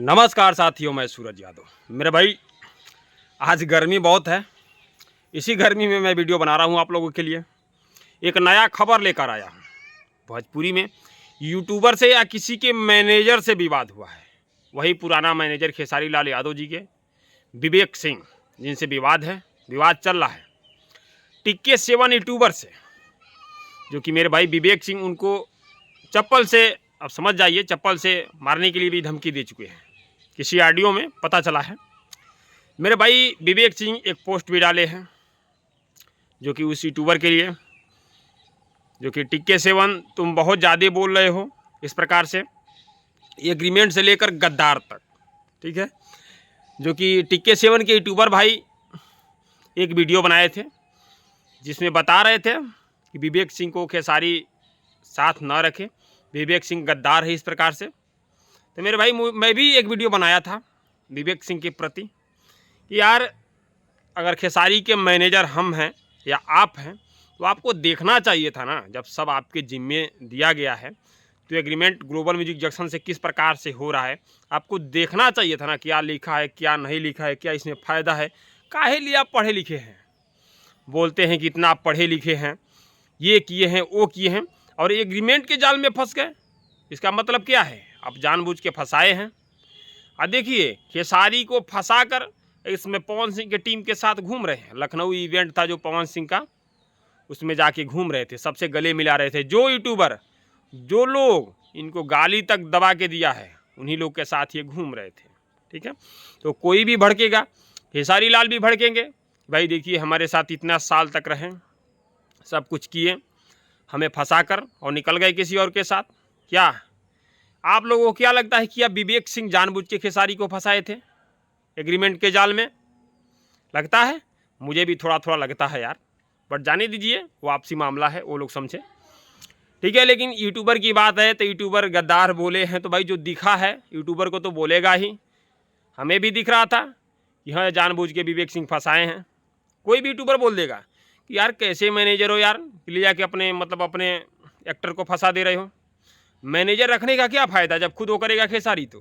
नमस्कार साथियों, मैं सूरज यादव। मेरे भाई आज गर्मी बहुत है। इसी गर्मी में मैं वीडियो बना रहा हूँ आप लोगों के लिए। एक नया खबर लेकर आया हूँ। भोजपुरी में यूट्यूबर से या किसी के मैनेजर से विवाद हुआ है। वही पुराना मैनेजर खेसारी लाल यादव जी के विवेक सिंह, जिनसे विवाद है, विवाद चल रहा है। टिक्के 7 यूट्यूबर से, जो कि मेरे भाई विवेक सिंह उनको चप्पल से, अब समझ जाइए, चप्पल से मारने के लिए भी धमकी दे चुके हैं। किसी ऑडियो में पता चला है। मेरे भाई विवेक सिंह एक पोस्ट भी डाले हैं, जो कि उस यूट्यूबर के लिए, जो कि टिक्के 7 तुम बहुत ज़्यादा बोल रहे हो, इस प्रकार से एग्रीमेंट से लेकर गद्दार तक, ठीक है। जो कि टिक्के 7 के यूट्यूबर भाई एक वीडियो बनाए थे, जिसमें बता रहे थे कि विवेक सिंह को खेसारी साथ न रखे, विवेक सिंह गद्दार है, इस प्रकार से। तो मेरे भाई मैं भी एक वीडियो बनाया था विवेक सिंह के प्रति कि यार, अगर खेसारी के मैनेजर हम हैं या आप हैं तो आपको देखना चाहिए था ना, जब सब आपके जिम्मे दिया गया है तो एग्रीमेंट ग्लोबल म्यूजिक जंक्शन से किस प्रकार से हो रहा है, आपको देखना चाहिए था ना, क्या लिखा है, क्या नहीं लिखा है, क्या इसमें फ़ायदा है। काहे लिए आप पढ़े लिखे हैं, बोलते हैं कि इतना आप पढ़े लिखे हैं, ये किए हैं, वो किए हैं, और एग्रीमेंट के जाल में फंस गए। इसका मतलब क्या है? आप जानबूझ के फंसाए हैं। देखिए, खेसारी को फंसाकर इसमें पवन सिंह के टीम के साथ घूम रहे हैं। लखनऊ इवेंट था जो पवन सिंह का, उसमें जाके घूम रहे थे, सबसे गले मिला रहे थे। जो यूट्यूबर, जो लोग इनको गाली तक दबा के दिया है, उन्हीं लोग के साथ ये घूम रहे थे, ठीक है। तो कोई भी भड़केगा, खेसारी लाल भी भड़केंगे। भाई देखिए, हमारे साथ इतना साल तक रहे, सब कुछ किए, हमें फंसाकर और निकल गए किसी और के साथ। क्या आप लोगों को क्या लगता है कि अब विवेक सिंह जानबूझ के खेसारी को फंसाए थे एग्रीमेंट के जाल में? लगता है, मुझे भी थोड़ा थोड़ा लगता है यार, बट जाने दीजिए, वो आपसी मामला है, वो लोग समझे, ठीक है। लेकिन यूट्यूबर की बात है तो यूट्यूबर गद्दार बोले हैं तो भाई जो दिखा है यूट्यूबर को तो बोलेगा ही। हमें भी दिख रहा था कि हाँ, जानबूझ के विवेक सिंह फंसाए हैं। कोई भी यूट्यूबर बोल देगा कि यार कैसे मैनेजर हो यार, ले जाके अपने अपने एक्टर को फंसा दे रहे हो। मैनेजर रखने का क्या फ़ायदा जब खुद वो करेगा खेसारी? तो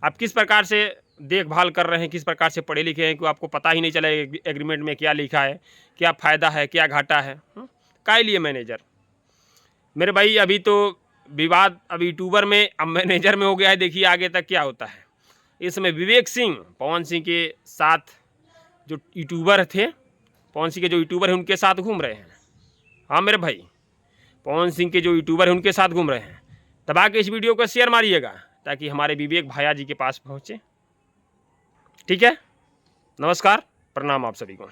आप किस प्रकार से देखभाल कर रहे हैं, किस प्रकार से पढ़े लिखे हैं कि आपको पता ही नहीं चला एग्रीमेंट में क्या लिखा है, क्या फ़ायदा है, क्या घाटा है। काय लिए मैनेजर? मेरे भाई अभी तो विवाद अब यूट्यूबर में, अब मैनेजर में हो गया है। देखिए आगे तक क्या होता है। इस समय विवेक सिंह पवन सिंह के साथ, जो यूट्यूबर थे, पवन सिंह के जो यूट्यूबर हैं उनके साथ घूम रहे हैं। हाँ मेरे भाई, पवन सिंह के जो यूट्यूबर हैं उनके साथ घूम रहे हैं। दबा के इस वीडियो को शेयर मारिएगा ताकि हमारे विवेक भैया जी के पास पहुँचे, ठीक है। नमस्कार, प्रणाम आप सभी को।